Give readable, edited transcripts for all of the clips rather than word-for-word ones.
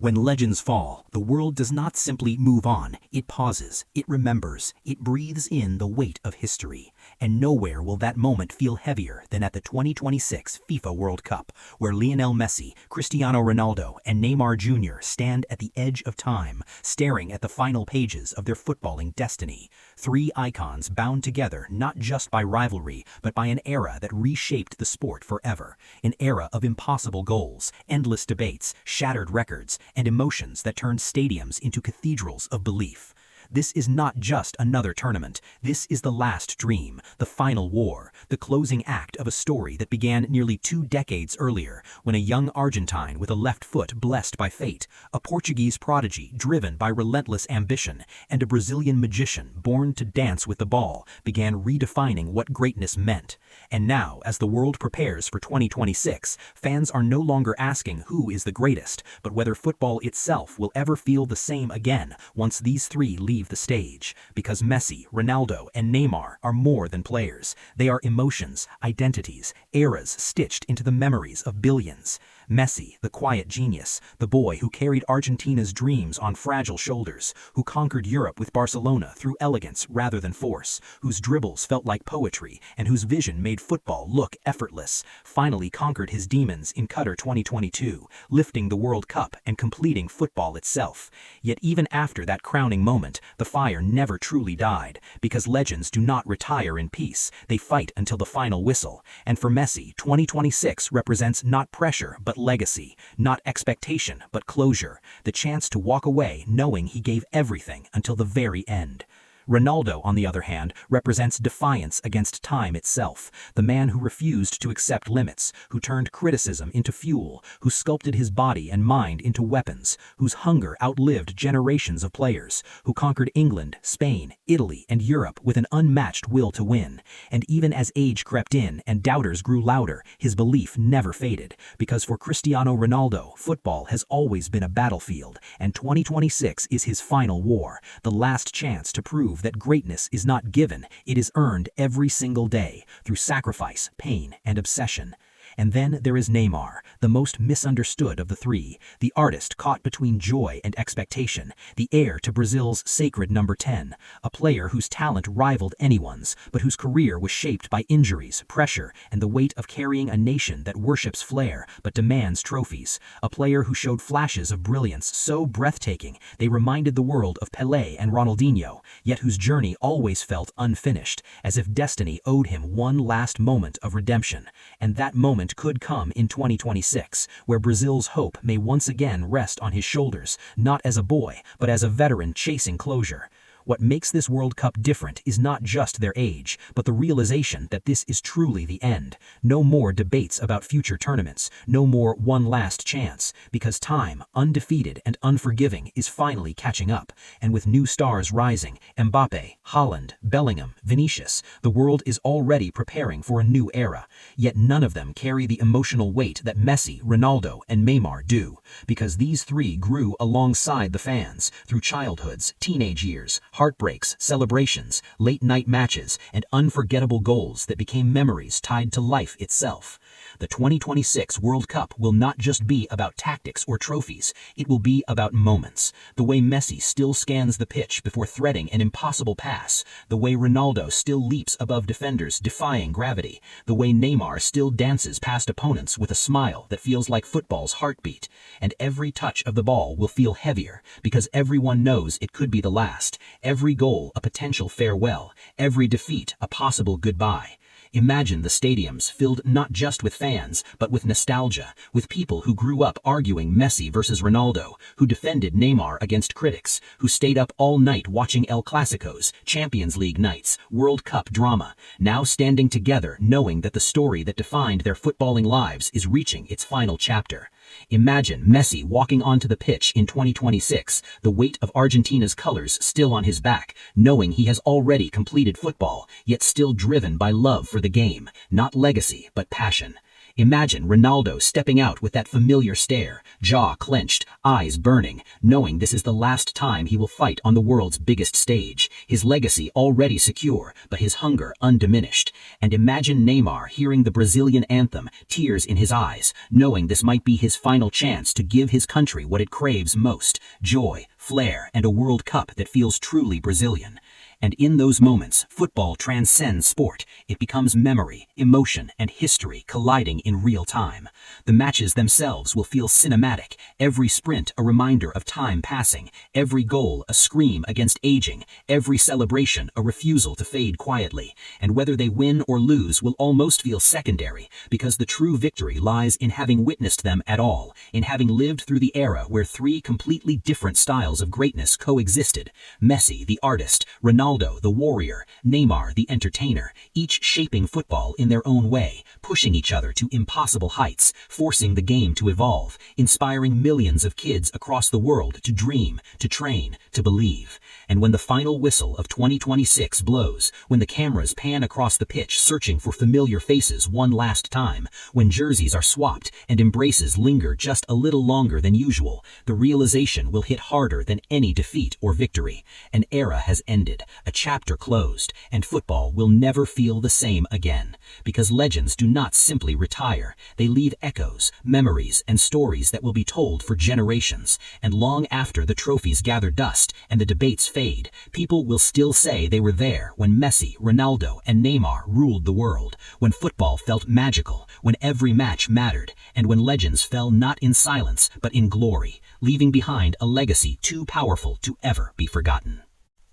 When legends fall, the world does not simply move on, it pauses, it remembers, it breathes in the weight of history. And nowhere will that moment feel heavier than at the 2026 FIFA World Cup, where Lionel Messi, Cristiano Ronaldo, and Neymar Jr. stand at the edge of time, staring at the final pages of their footballing destiny. Three icons bound together not just by rivalry, but by an era that reshaped the sport forever. An era of impossible goals, endless debates, shattered records, and emotions that turned stadiums into cathedrals of belief. This is not just another tournament. This is the last dream, the final war, the closing act of a story that began nearly 2 decades earlier, when a young Argentine with a left foot blessed by fate, a Portuguese prodigy driven by relentless ambition, and a Brazilian magician born to dance with the ball began redefining what greatness meant. And now, as the world prepares for 2026, fans are no longer asking who is the greatest, but whether football itself will ever feel the same again once these three leave the stage, because Messi, Ronaldo, and Neymar are more than players. They are emotions, identities, eras stitched into the memories of billions. Messi, the quiet genius, the boy who carried Argentina's dreams on fragile shoulders, who conquered Europe with Barcelona through elegance rather than force, whose dribbles felt like poetry, and whose vision made football look effortless, finally conquered his demons in Qatar 2022, lifting the World Cup and completing football itself. Yet even after that crowning moment, the fire never truly died, because legends do not retire in peace, they fight until the final whistle. And for Messi, 2026 represents not pressure but legacy, not expectation but closure, the chance to walk away knowing he gave everything until the very end. Ronaldo, on the other hand, represents defiance against time itself, the man who refused to accept limits, who turned criticism into fuel, who sculpted his body and mind into weapons, whose hunger outlived generations of players, who conquered England, Spain, Italy, and Europe with an unmatched will to win. And even as age crept in and doubters grew louder, his belief never faded, because for Cristiano Ronaldo, football has always been a battlefield, and 2026 is his final war, the last chance to prove that greatness is not given, it is earned every single day, through sacrifice, pain, and obsession. And then there is Neymar, the most misunderstood of the three, the artist caught between joy and expectation, the heir to Brazil's sacred number 10, a player whose talent rivaled anyone's, but whose career was shaped by injuries, pressure, and the weight of carrying a nation that worships flair but demands trophies, a player who showed flashes of brilliance so breathtaking they reminded the world of Pelé and Ronaldinho, yet whose journey always felt unfinished, as if destiny owed him one last moment of redemption. And that moment could come in 2026, where Brazil's hope may once again rest on his shoulders, not as a boy, but as a veteran chasing closure. What makes this World Cup different is not just their age, but the realization that this is truly the end. No more debates about future tournaments, no more one last chance, because time, undefeated and unforgiving, is finally catching up. And with new stars rising, Mbappe, Haaland, Bellingham, Vinicius, the world is already preparing for a new era. Yet none of them carry the emotional weight that Messi, Ronaldo, and Neymar do, because these three grew alongside the fans, through childhoods, teenage years, heartbreaks, celebrations, late-night matches, and unforgettable goals that became memories tied to life itself. The 2026 World Cup will not just be about tactics or trophies, it will be about moments. The way Messi still scans the pitch before threading an impossible pass, the way Ronaldo still leaps above defenders defying gravity, the way Neymar still dances past opponents with a smile that feels like football's heartbeat. And every touch of the ball will feel heavier, because everyone knows it could be the last. Every goal a potential farewell, every defeat a possible goodbye. Imagine the stadiums filled not just with fans, but with nostalgia, with people who grew up arguing Messi versus Ronaldo, who defended Neymar against critics, who stayed up all night watching El Clasicos, Champions League nights, World Cup drama, now standing together knowing that the story that defined their footballing lives is reaching its final chapter. Imagine Messi walking onto the pitch in 2026, the weight of Argentina's colors still on his back, knowing he has already completed football, yet still driven by love for the game, not legacy but passion. Imagine Ronaldo stepping out with that familiar stare, jaw clenched, eyes burning, knowing this is the last time he will fight on the world's biggest stage. His legacy already secure, but his hunger undiminished. And imagine Neymar hearing the Brazilian anthem, tears in his eyes, knowing this might be his final chance to give his country what it craves most: joy, flair, and a World Cup that feels truly Brazilian. And in those moments, football transcends sport. It becomes memory, emotion, and history colliding in real time. The matches themselves will feel cinematic, every sprint a reminder of time passing, every goal a scream against aging, every celebration a refusal to fade quietly. And whether they win or lose will almost feel secondary, because the true victory lies in having witnessed them at all, in having lived through the era where three completely different styles of greatness coexisted: Messi, the artist; Ronaldo, the warrior; Neymar, the entertainer, each shaping football in their own way, pushing each other to impossible heights, forcing the game to evolve, inspiring millions of kids across the world to dream, to train, to believe. And when the final whistle of 2026 blows, when the cameras pan across the pitch searching for familiar faces one last time, when jerseys are swapped and embraces linger just a little longer than usual, the realization will hit harder than any defeat or victory. An era has ended, a chapter closed, and football will never feel the same again. Because legends do not simply retire, they leave echoes, memories, and stories that will be told for generations. And long after the trophies gather dust and the debates fade, people will still say they were there when Messi, Ronaldo, and Neymar ruled the world, when football felt magical, when every match mattered, and when legends fell not in silence but in glory, leaving behind a legacy too powerful to ever be forgotten.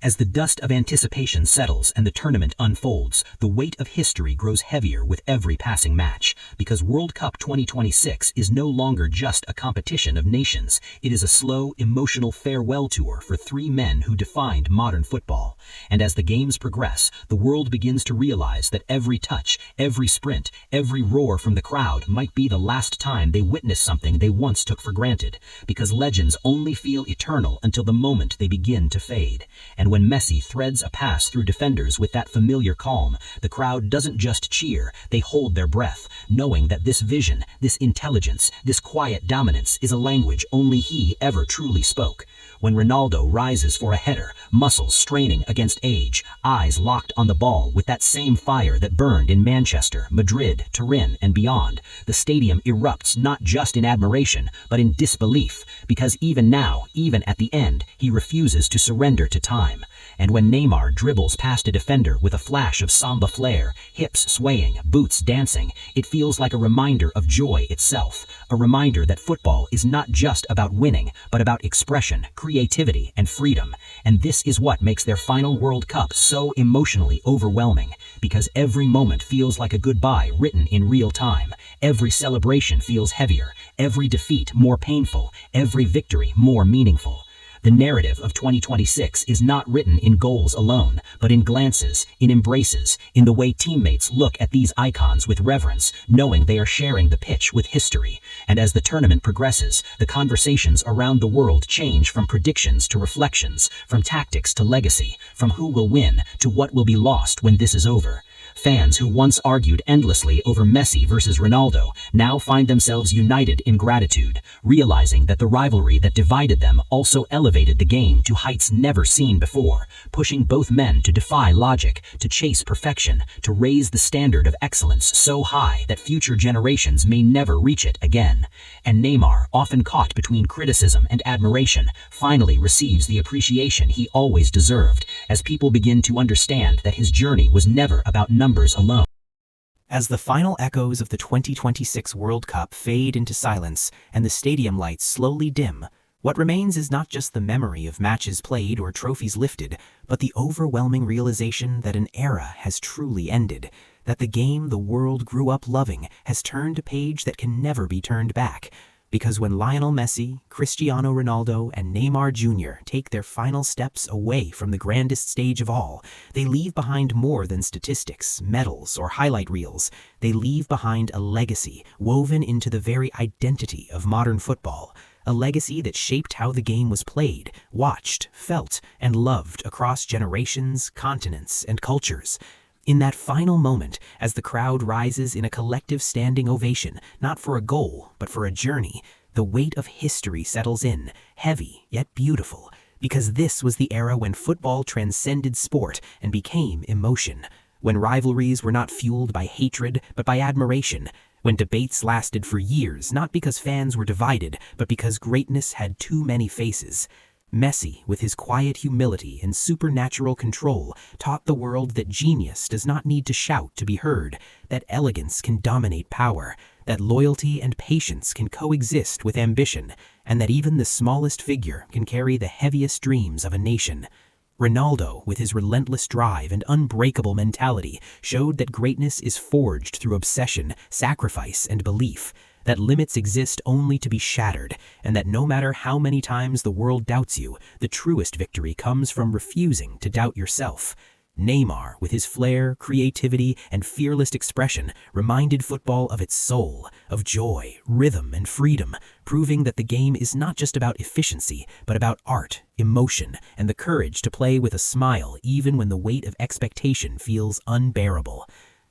As the dust of anticipation settles and the tournament unfolds, the weight of history grows heavier with every passing match, because World Cup 2026 is no longer just a competition of nations. It is a slow, emotional farewell tour for three men who defined modern football. And as the games progress, the world begins to realize that every touch, every sprint, every roar from the crowd might be the last time they witness something they once took for granted, because legends only feel eternal until the moment they begin to fade. And when Messi threads a pass through defenders with that familiar calm, the crowd doesn't just cheer, they hold their breath, knowing that this vision, this intelligence, this quiet dominance is a language only he ever truly spoke. When Ronaldo rises for a header, muscles straining against age, eyes locked on the ball with that same fire that burned in Manchester, Madrid, Turin, and beyond, the stadium erupts not just in admiration, but in disbelief, because even now, even at the end, he refuses to surrender to time. And when Neymar dribbles past a defender with a flash of samba flair, hips swaying, boots dancing, it feels like a reminder of joy itself, a reminder that football is not just about winning, but about expression, creativity, and freedom. And this is what makes their final World Cup so emotionally overwhelming, because every moment feels like a goodbye written in real time. Every celebration feels heavier, every defeat more painful, every victory more meaningful. The narrative of 2026 is not written in goals alone, but in glances, in embraces, in the way teammates look at these icons with reverence, knowing they are sharing the pitch with history. And as the tournament progresses, the conversations around the world change from predictions to reflections, from tactics to legacy, from who will win to what will be lost when this is over. Fans who once argued endlessly over Messi versus Ronaldo now find themselves united in gratitude, realizing that the rivalry that divided them also elevated the game to heights never seen before, pushing both men to defy logic, to chase perfection, to raise the standard of excellence so high that future generations may never reach it again. And Neymar, often caught between criticism and admiration, finally receives the appreciation he always deserved, as people begin to understand that his journey was never about numbers alone. As the final echoes of the 2026 World Cup fade into silence and the stadium lights slowly dim, what remains is not just the memory of matches played or trophies lifted, but the overwhelming realization that an era has truly ended, that the game the world grew up loving has turned a page that can never be turned back. Because when Lionel Messi, Cristiano Ronaldo, and Neymar Jr. take their final steps away from the grandest stage of all, they leave behind more than statistics, medals, or highlight reels. They leave behind a legacy woven into the very identity of modern football, a legacy that shaped how the game was played, watched, felt, and loved across generations, continents, and cultures. In that final moment, as the crowd rises in a collective standing ovation, not for a goal, but for a journey, the weight of history settles in, heavy yet beautiful, because this was the era when football transcended sport and became emotion, when rivalries were not fueled by hatred but by admiration, when debates lasted for years not because fans were divided but because greatness had too many faces. Messi, with his quiet humility and supernatural control, taught the world that genius does not need to shout to be heard, that elegance can dominate power, that loyalty and patience can coexist with ambition, and that even the smallest figure can carry the heaviest dreams of a nation. Ronaldo, with his relentless drive and unbreakable mentality, showed that greatness is forged through obsession, sacrifice, and belief, that limits exist only to be shattered, and that no matter how many times the world doubts you, the truest victory comes from refusing to doubt yourself. Neymar, with his flair, creativity, and fearless expression, reminded football of its soul, of joy, rhythm, and freedom, proving that the game is not just about efficiency, but about art, emotion, and the courage to play with a smile even when the weight of expectation feels unbearable.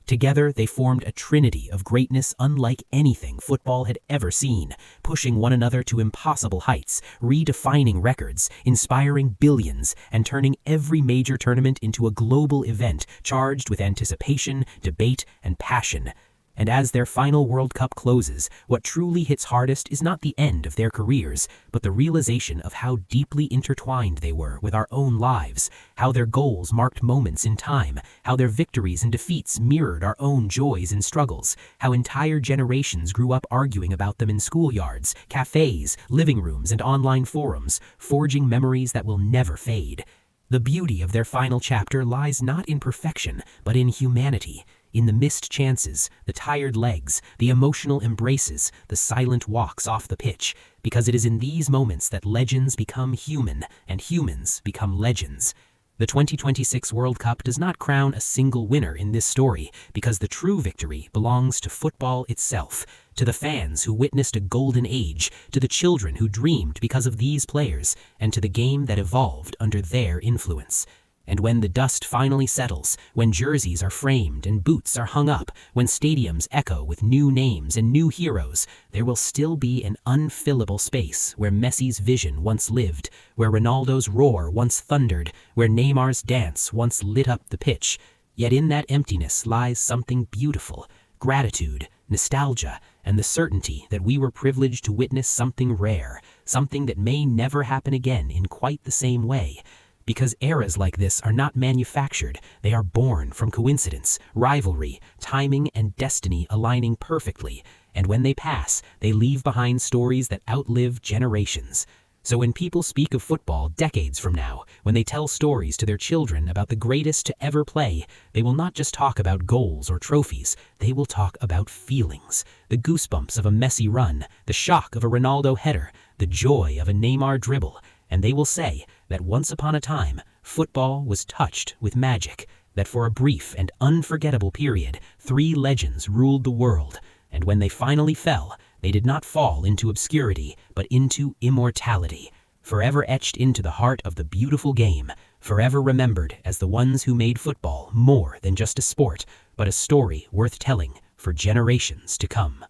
Together, they formed a trinity of greatness unlike anything football had ever seen, pushing one another to impossible heights, redefining records, inspiring billions, and turning every major tournament into a global event charged with anticipation, debate, and passion. And as their final World Cup closes, what truly hits hardest is not the end of their careers, but the realization of how deeply intertwined they were with our own lives, how their goals marked moments in time, how their victories and defeats mirrored our own joys and struggles, how entire generations grew up arguing about them in schoolyards, cafes, living rooms, and online forums, forging memories that will never fade. The beauty of their final chapter lies not in perfection, but in humanity. In the missed chances, the tired legs, the emotional embraces, the silent walks off the pitch, because it is in these moments that legends become human and humans become legends. The 2026 World Cup does not crown a single winner in this story, because the true victory belongs to football itself, to the fans who witnessed a golden age, to the children who dreamed because of these players, and to the game that evolved under their influence. And when the dust finally settles, when jerseys are framed and boots are hung up, when stadiums echo with new names and new heroes, there will still be an unfillable space where Messi's vision once lived, where Ronaldo's roar once thundered, where Neymar's dance once lit up the pitch. Yet in that emptiness lies something beautiful, gratitude, nostalgia, and the certainty that we were privileged to witness something rare, something that may never happen again in quite the same way. Because eras like this are not manufactured, they are born from coincidence, rivalry, timing, and destiny aligning perfectly, and when they pass, they leave behind stories that outlive generations. So when people speak of football decades from now, when they tell stories to their children about the greatest to ever play, they will not just talk about goals or trophies, they will talk about feelings. The goosebumps of a Messi run, the shock of a Ronaldo header, the joy of a Neymar dribble, and they will say that once upon a time, football was touched with magic, that for a brief and unforgettable period, three legends ruled the world, and when they finally fell, they did not fall into obscurity, but into immortality, forever etched into the heart of the beautiful game, forever remembered as the ones who made football more than just a sport, but a story worth telling for generations to come.